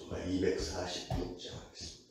정말 246장 하겠습니다.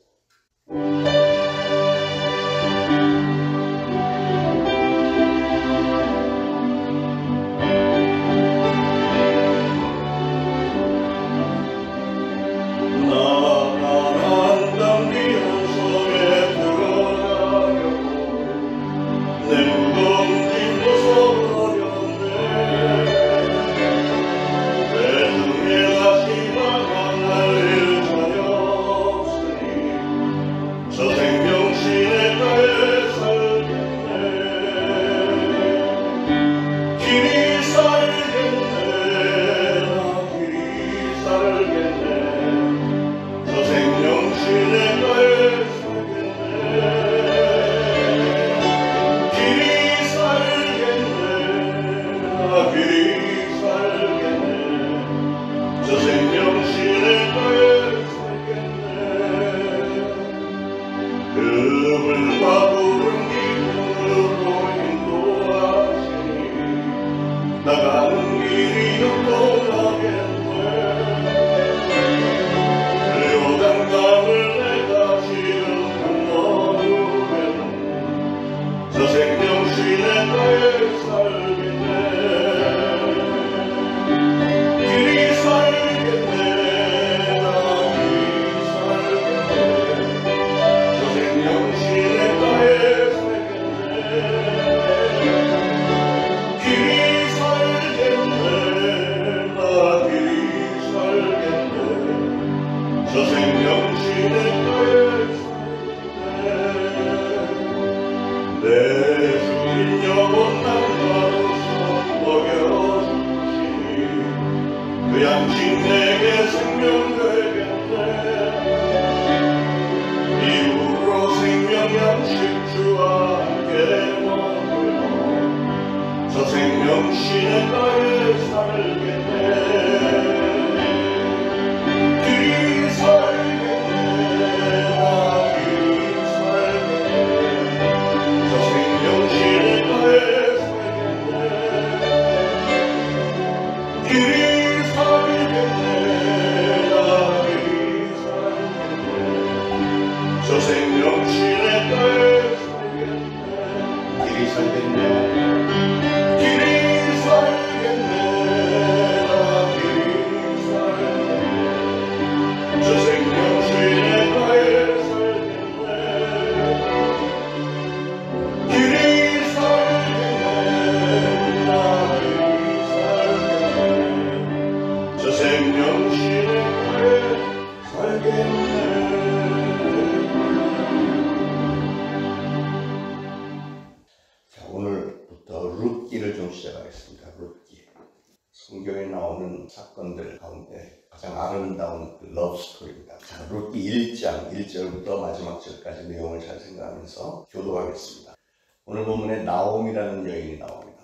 오늘부터 룻기를 좀 시작하겠습니다. 룻기. 성경에 나오는 사건들 가운데 가장 아름다운 러브 스토리입니다. 자, 룻기 1장 1절부터 마지막 절까지 내용을 잘 생각하면서 교도하겠습니다. 오늘 본문에 나옴이라는 여인이 나옵니다.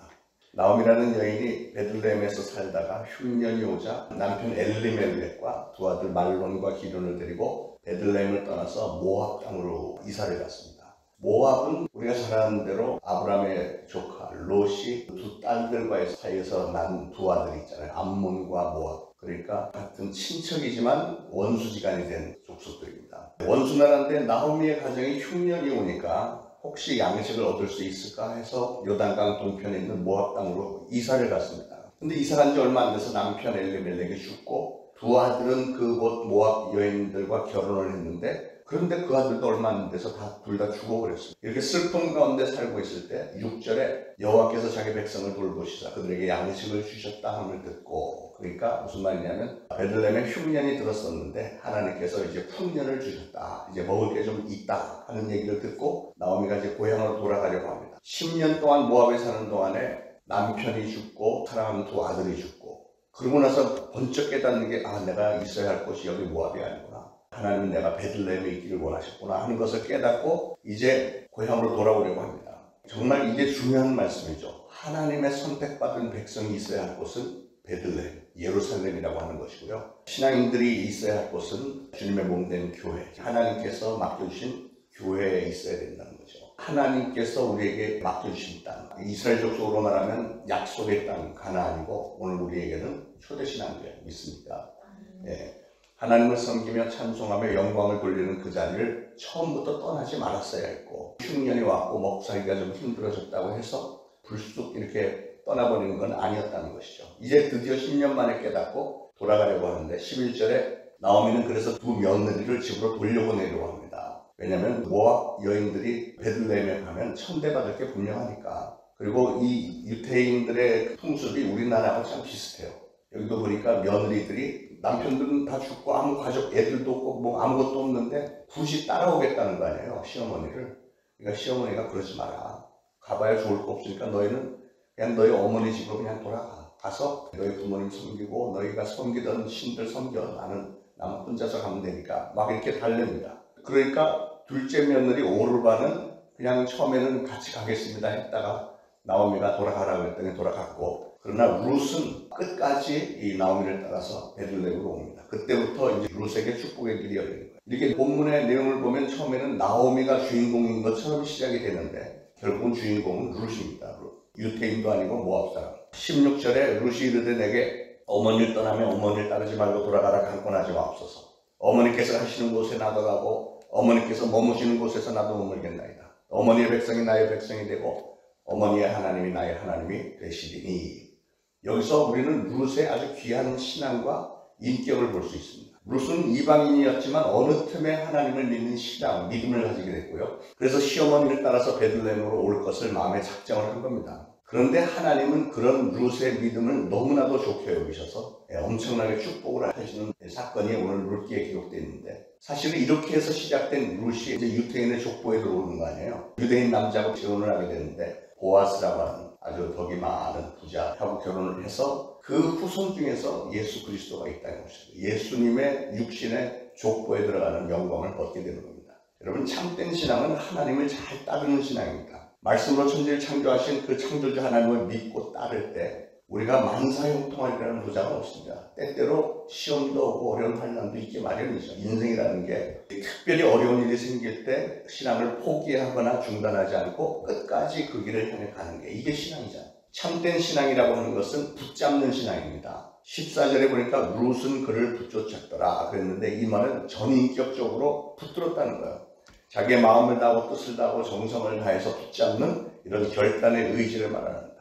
나옴이라는 여인이 베들레헴에서 살다가 흉년이 오자 남편 엘리멜렉과 두 아들 말론과 기론을 데리고 베들레헴을 떠나서 모압 땅으로 이사를 갔습니다. 모압은 우리가 잘 아는 대로 아브라함의 조카 롯이 두 딸들과의 사이에서 난 두 아들이 있잖아요. 암몬과 모압. 그러니까 같은 친척이지만 원수지간이 된 족속들입니다. 원수나라인데 나오미의 가정에 흉년이 오니까 혹시 양식을 얻을 수 있을까 해서 요단강 동편에 있는 모압 땅으로 이사를 갔습니다. 근데 이사 간 지 얼마 안 돼서 남편 엘리멜렉이 죽고 두 아들은 그곳 모압 여인들과 결혼을 했는데 그런데 그 아들도 얼마 안 돼서 둘 다 죽어버렸어요. 이렇게 슬픔 가운데 살고 있을 때 6절에 여호와께서 자기 백성을 돌보시자 그들에게 양식을 주셨다 함을 듣고, 그러니까 무슨 말이냐면 베들레헴에 흉년이 들었었는데 하나님께서 이제 풍년을 주셨다, 이제 먹을 게 좀 있다 하는 얘기를 듣고 나오미가 이제 고향으로 돌아가려고 합니다. 10년 동안 모압에 사는 동안에 남편이 죽고 사랑하는 두 아들이 죽고, 그러고 나서 번쩍 깨닫는 게 내가 있어야 할 곳이 여기 모압이 아니구나, 하나님은 내가 베들레헴에 있기를 원하셨구나 하는 것을 깨닫고 이제 고향으로 돌아오려고 합니다. 정말 이게 중요한 말씀이죠. 하나님의 선택받은 백성이 있어야 할 곳은 베들레헴, 예루살렘이라고 하는 것이고요. 신앙인들이 있어야 할 곳은 주님의 몸된 교회, 하나님께서 맡겨주신 교회에 있어야 된다는 거죠. 하나님께서 우리에게 맡겨주신 땅, 이스라엘 족속으로 말하면 약속의 땅 가나안이고 오늘 우리에게는 초대신앙교회, 믿습니까? 예. 하나님을 섬기며 찬송하며 영광을 돌리는 그 자리를 처음부터 떠나지 말았어야 했고, 흉년이 왔고 먹고 살기가 좀 힘들어졌다고 해서 불쑥 이렇게 떠나버리는 건 아니었다는 것이죠. 이제 드디어 10년 만에 깨닫고 돌아가려고 하는데 11절에 나오미는 그래서 두 며느리를 집으로 돌려보내려고 합니다. 왜냐하면 모압 여인들이 베들레헴에 가면 천대받을 게 분명하니까. 그리고 이 유대인들의 풍습이 우리나라하고 참 비슷해요. 여기도 보니까 며느리들이 남편들은 다 죽고 아무 가족 애들도 없고 뭐 아무것도 없는데 굳이 따라오겠다는 거 아니에요, 시어머니를. 그러니까 시어머니가 그러지 마라. 가봐야 좋을 거 없으니까 너희는 그냥 너희 어머니 집으로 그냥 돌아가. 가서 너희 부모님 섬기고 너희가 섬기던 신들 섬겨. 나는 혼자서 가면 되니까. 막 이렇게 달랩니다. 그러니까 둘째 며느리 오르바는 그냥 처음에는 같이 가겠습니다 했다가 나오미가 돌아가라고 했더니 돌아갔고, 그러나 룻은 끝까지 이 나오미를 따라서 베들레헴으로 옵니다. 그때부터 이제 룻에게 축복의 길이 열리는 거예요. 이렇게 본문의 내용을 보면 처음에는 나오미가 주인공인 것처럼 시작이 되는데 결국은 주인공은 룻입니다. 유태인도 아니고 모압 사람. 16절에 룻이 이르되 내게 어머니를 떠나면 어머니를 따르지 말고 돌아가라 강권하지 마옵소서. 어머니께서 하시는 곳에 나도 가고 어머니께서 머무시는 곳에서 나도 머물겠나이다. 어머니의 백성이 나의 백성이 되고 어머니의 하나님이 나의 하나님이 되시리니. 여기서 우리는 룻의 아주 귀한 신앙과 인격을 볼 수 있습니다. 룻은 이방인이었지만 어느 틈에 하나님을 믿는 신앙, 믿음을 가지게 됐고요. 그래서 시어머니를 따라서 베들레헴으로 올 것을 마음에 작정을 한 겁니다. 그런데 하나님은 그런 룻의 믿음을 너무나도 좋게 여기셔서 엄청나게 축복을 하시는 사건이 오늘 룻기에 기록되어 있는데, 사실은 이렇게 해서 시작된 룻이 이제 유태인의 족보에 들어오는 거 아니에요. 유대인 남자하고 결혼을 하게 되는데 보아스라고 하는 아주 덕이 많은 부자하고 결혼을 해서 그 후손 중에서 예수 그리스도가 있다는 것입니다. 예수님의 육신의 족보에 들어가는 영광을 얻게 되는 겁니다. 여러분, 참된 신앙은 하나님을 잘 따르는 신앙입니다. 말씀으로 천지를 창조하신 그 창조주 하나님을 믿고 따를 때 우리가 만사형통하리라는 보장은 없습니다. 때때로 시험도 오고 어려운 환난도 있기 마련이죠. 인생이라는 게 특별히 어려운 일이 생길 때 신앙을 포기하거나 중단하지 않고 끝까지 그 길을 향해 가는 게 이게 신앙이잖아요. 참된 신앙이라고 하는 것은 붙잡는 신앙입니다. 14절에 보니까 룻은 그를 붙쫓았더라 그랬는데 이 말은 전인격적으로 붙들었다는 거예요. 자기의 마음을 다하고 뜻을 다하고 정성을 다해서 붙잡는 이런 결단의 의지를 말합니다.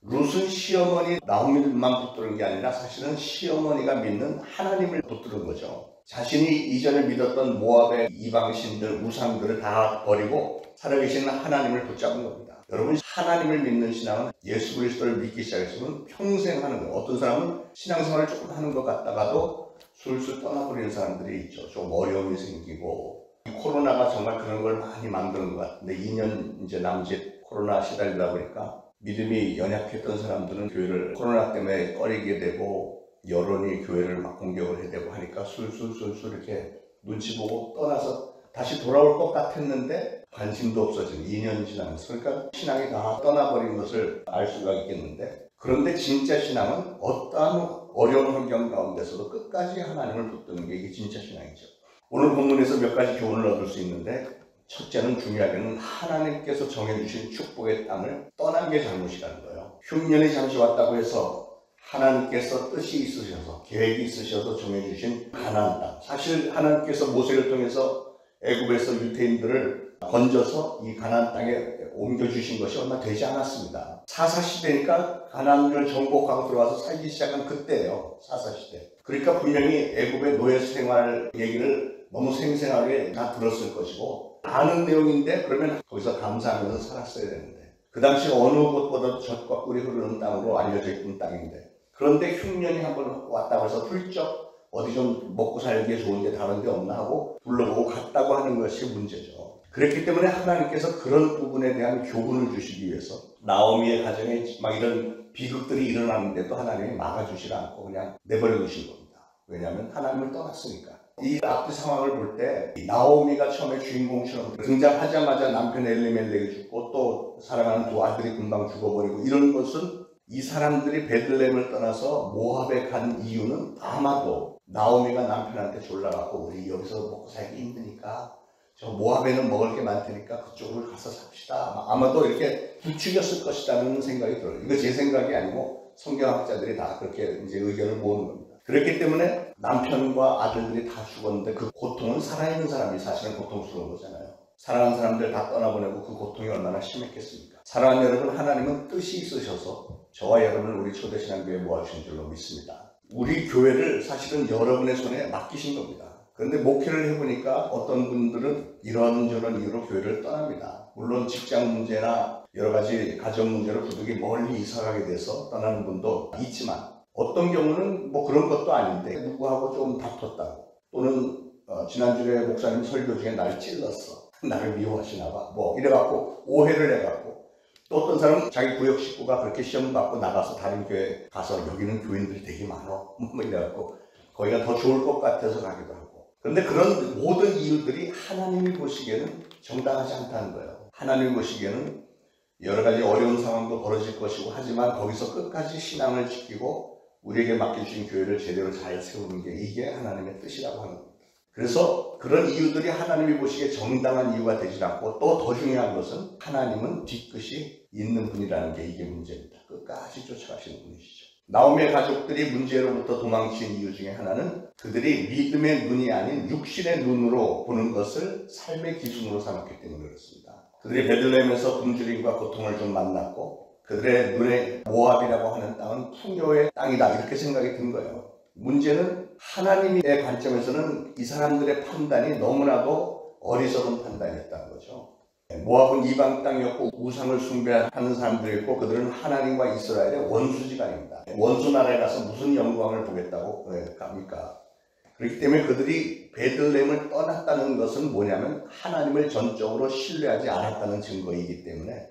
룻은 시어머니 나오미만 붙드는 게 아니라 사실은 시어머니가 믿는 하나님을 붙드는 거죠. 자신이 이전에 믿었던 모압의 이방신들, 우상들을 다 버리고 살아계신 하나님을 붙잡은 겁니다. 여러분, 하나님을 믿는 신앙은 예수 그리스도를 믿기 시작했으면 평생 하는 거예요. 어떤 사람은 신앙생활을 조금 하는 것 같다가도 술술 떠나버리는 사람들이 있죠. 좀 어려움이 생기고. 코로나가 정말 그런 걸 많이 만드는 것 같은데 2년 이제 남짓 코로나 시달리다 보니까 믿음이 연약했던 사람들은 교회를 코로나 때문에 꺼리게 되고 여론이 교회를 막 공격을 해대고 하니까 술술 이렇게 눈치 보고 떠나서 다시 돌아올 것 같았는데 관심도 없어진 2년 지나면서, 그러니까 신앙이 다 떠나버린 것을 알 수가 있겠는데, 그런데 진짜 신앙은 어떠한 어려운 환경 가운데서도 끝까지 하나님을 붙드는 게 이게 진짜 신앙이죠. 오늘 본문에서 몇 가지 교훈을 얻을 수 있는데, 첫째는 중요하게는 하나님께서 정해주신 축복의 땅을 떠난 게 잘못이라는 거예요. 흉년이 잠시 왔다고 해서 하나님께서 뜻이 있으셔서 계획이 있으셔서 정해주신 가나안 땅, 사실 하나님께서 모세를 통해서 애굽에서 유태인들을 건져서 이 가나안 땅에 옮겨주신 것이 얼마 되지 않았습니다. 사사시대니까 가나안을 정복하고 들어와서 살기 시작한 그때예요. 사사시대. 그러니까 분명히 애굽의 노예 생활 얘기를 너무 생생하게 다 들었을 것이고 아는 내용인데, 그러면 거기서 감사하면서 살았어야 되는데, 그 당시 어느 곳보다도 젖과 꿀이 흐르는 땅으로 알려져 있던 땅인데, 그런데 흉년이 한번 왔다고 해서 훌쩍 어디 좀 먹고 살기에 좋은데 다른 데 없나 하고 불러보고 갔다고 하는 것이 문제죠. 그렇기 때문에 하나님께서 그런 부분에 대한 교훈을 주시기 위해서 나오미의 가정에 막 이런 비극들이 일어나는데도 하나님이 막아주지 않고 그냥 내버려 두신 겁니다. 왜냐하면 하나님을 떠났으니까. 이 앞뒤 상황을 볼 때 나오미가 처음에 주인공처럼 등장하자마자 남편 엘리멜렉이 죽고 또 사랑하는 두 아들이 금방 죽어버리고 이런 것은, 이 사람들이 베들레헴을 떠나서 모압에 간 이유는 아마도 나오미가 남편한테 졸라갖고 우리 여기서 먹고 살기 힘드니까 저 모압에는 먹을 게 많다니까 그쪽으로 가서 삽시다, 아마도 이렇게 부추겼을 것이라는 생각이 들어요. 이거 제 생각이 아니고 성경학자들이 다 그렇게 이제 의견을 모으는 겁니다. 그렇기 때문에 남편과 아들들이 다 죽었는데 그 고통은 살아있는 사람이 사실은 고통스러운 거잖아요. 사랑하는 사람들 다 떠나보내고 그 고통이 얼마나 심했겠습니까? 사랑하는 여러분, 하나님은 뜻이 있으셔서 저와 여러분을 우리 초대신앙교회에 모아주신 줄로 믿습니다. 우리 교회를 사실은 여러분의 손에 맡기신 겁니다. 그런데 목회를 해보니까 어떤 분들은 이런저런 이유로 교회를 떠납니다. 물론 직장 문제나 여러 가지 가정 문제로 부득이 멀리 이사가게 돼서 떠나는 분도 있지만 어떤 경우는 뭐 그런 것도 아닌데 누구하고 좀 다퉜다고, 또는 지난주에 목사님 설교 중에 나를 찔렀어, 나를 미워하시나 봐, 뭐 이래갖고 오해를 해갖고, 또 어떤 사람은 자기 구역 식구가 그렇게 시험 받고 나가서 다른 교회 가서 여기는 교인들이 되게 많어 뭐 이래갖고 거기가 더 좋을 것 같아서 가기도 하고. 그런데 그런 모든 이유들이 하나님이 보시기에는 정당하지 않다는 거예요. 하나님이 보시기에는 여러 가지 어려운 상황도 벌어질 것이고, 하지만 거기서 끝까지 신앙을 지키고 우리에게 맡겨주신 교회를 제대로 잘 세우는 게 이게 하나님의 뜻이라고 하는 겁니다. 그래서 그런 이유들이 하나님이 보시기에 정당한 이유가 되지 않고, 또 더 중요한 것은 하나님은 뒤끝이 있는 분이라는 게 이게 문제입니다. 끝까지 쫓아가시는 분이시죠. 나오미의 가족들이 문제로부터 도망친 이유 중에 하나는 그들이 믿음의 눈이 아닌 육신의 눈으로 보는 것을 삶의 기준으로 삼았기 때문에 그렇습니다. 그들이 베들레헴에서 굶주림과 고통을 좀 만났고, 그들의 눈에 모압이라고 하는 땅은 풍요의 땅이다 이렇게 생각이 든 거예요. 문제는 하나님의 관점에서는 이 사람들의 판단이 너무나도 어리석은 판단이었다는 거죠. 모압은 이방 땅이었고 우상을 숭배하는 사람들이었고, 그들은 하나님과 이스라엘의 원수지간입니다. 원수 나라에 가서 무슨 영광을 보겠다고 합니까? 그렇기 때문에 그들이 베들레헴을 떠났다는 것은 뭐냐면 하나님을 전적으로 신뢰하지 않았다는 증거이기 때문에.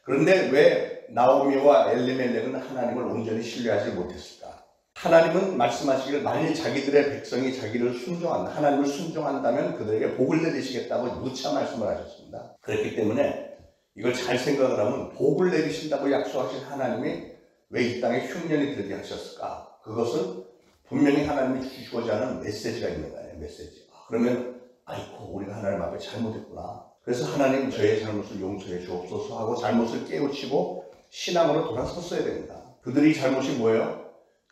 그런데 왜 나오미와 엘리멜렉은 하나님을 온전히 신뢰하지 못했을까? 하나님은 말씀하시기를 만일 자기들의 백성이 자기를 순종한다, 하나님을 순종한다면 그들에게 복을 내리시겠다고 누차 말씀을 하셨습니다. 그렇기 때문에 이걸 잘 생각을 하면 복을 내리신다고 약속하신 하나님이 왜 이 땅에 흉년이 들게 하셨을까? 그것은 분명히 하나님이 주시고자 하는 메시지가 있는 거예요. 메시지. 그러면 아이고 우리가 하나님 앞에 잘못했구나. 그래서 하나님 저의 잘못을 용서해 주옵소서 하고 잘못을 깨우치고 신앙으로 돌아섰어야 됩니다. 그들이 잘못이 뭐예요?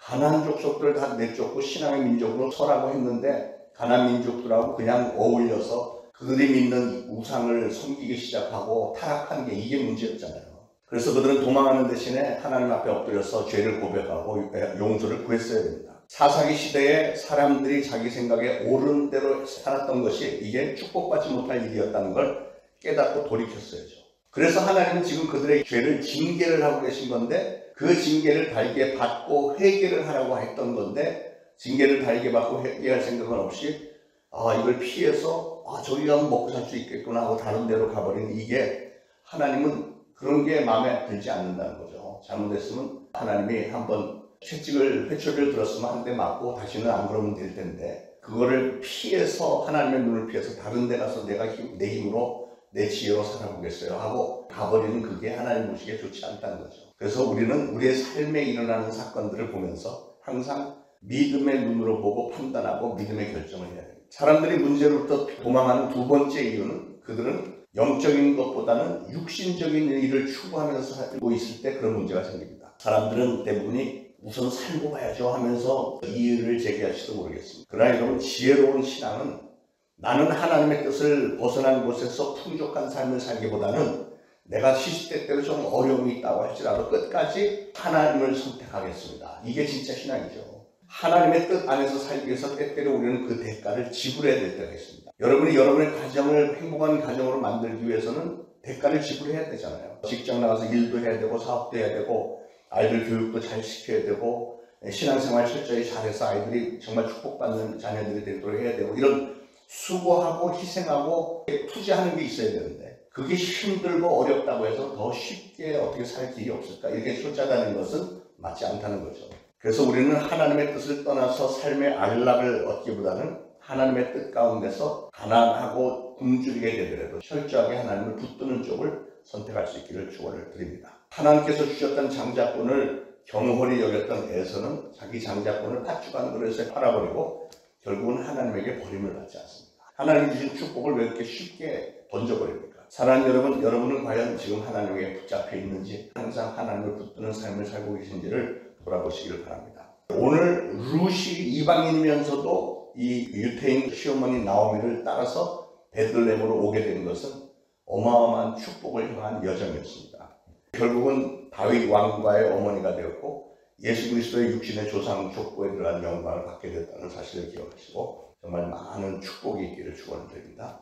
가나안 족속들을 다 내쫓고 신앙의 민족으로 서라고 했는데 가나안 민족들하고 그냥 어울려서 그들이 믿는 우상을 섬기기 시작하고 타락한 게 이게 문제였잖아요. 그래서 그들은 도망하는 대신에 하나님 앞에 엎드려서 죄를 고백하고 용서를 구했어야 됩니다. 사사기 시대에 사람들이 자기 생각에 옳은 대로 살았던 것이 이게 축복받지 못할 일이었다는 걸 깨닫고 돌이켰어야죠. 그래서 하나님은 지금 그들의 죄를 징계를 하고 계신 건데, 그 징계를 달게 받고 회개를 하라고 했던 건데, 징계를 달게 받고 회개할 생각은 없이 이걸 피해서 저기 가면 먹고 살 수 있겠구나 하고 다른 데로 가버린, 이게 하나님은 그런 게 마음에 들지 않는다는 거죠. 잘못했으면 하나님이 한번 회초리를 들었으면 한 대 맞고 다시는 안 그러면 될 텐데, 그거를 피해서 하나님의 눈을 피해서 다른 데 가서 내 힘으로 내 지혜로 살아보겠어요 하고 가버리는, 그게 하나님 보시기에 좋지 않다는 거죠. 그래서 우리는 우리의 삶에 일어나는 사건들을 보면서 항상 믿음의 눈으로 보고 판단하고 믿음의 결정을 해야 됩니다. 사람들이 문제로부터 도망하는 두 번째 이유는 그들은 영적인 것보다는 육신적인 일을 추구하면서 살고 있을 때 그런 문제가 생깁니다. 사람들은 대부분이 우선 살고 봐야죠 하면서 이유를 제기할지도 모르겠습니다. 그러나 여러분, 지혜로운 신앙은 나는 하나님의 뜻을 벗어난 곳에서 풍족한 삶을 살기보다는 내가 시시때때로 좀 어려움이 있다고 할지라도 끝까지 하나님을 선택하겠습니다. 이게 진짜 신앙이죠. 하나님의 뜻 안에서 살기 위해서 때때로 우리는 그 대가를 지불해야 될 때가 있습니다. 여러분이 여러분의 가정을 행복한 가정으로 만들기 위해서는 대가를 지불해야 되잖아요. 직장 나가서 일도 해야 되고 사업도 해야 되고 아이들 교육도 잘 시켜야 되고 신앙생활 철저히 잘해서 아이들이 정말 축복받는 자녀들이 되도록 해야 되고, 이런 수고하고 희생하고 투자하는 게 있어야 되는데, 그게 힘들고 어렵다고 해서 더 쉽게 어떻게 살 길이 없을까, 이렇게 쫓아가는 것은 맞지 않다는 거죠. 그래서 우리는 하나님의 뜻을 떠나서 삶의 안락을 얻기보다는 하나님의 뜻 가운데서 가난하고 굶주리게 되더라도 철저하게 하나님을 붙드는 쪽을 선택할 수 있기를 축원을 드립니다. 하나님께서 주셨던 장자권을 경홀히 여겼던 에서는 자기 장자권을 팥죽한 그릇에 팔아버리고 결국은 하나님에게 버림을 받지 않습니다. 하나님이 주신 축복을 왜 이렇게 쉽게 던져버립니까? 사랑하는 여러분, 여러분은 과연 지금 하나님에게 붙잡혀 있는지, 항상 하나님을 붙드는 삶을 살고 계신지를 돌아보시기를 바랍니다. 오늘 룻이 이방인이면서도 이 유태인 시어머니 나오미를 따라서 베들레헴으로 오게 된 것은 어마어마한 축복을 향한 여정이었습니다. 결국은 다윗 왕과의 어머니가 되었고 예수 그리스도의 육신의 조상 족보에 들어간 영광을 받게 됐다는 사실을 기억하시고 정말 많은 축복이 있기를 축원드립니다.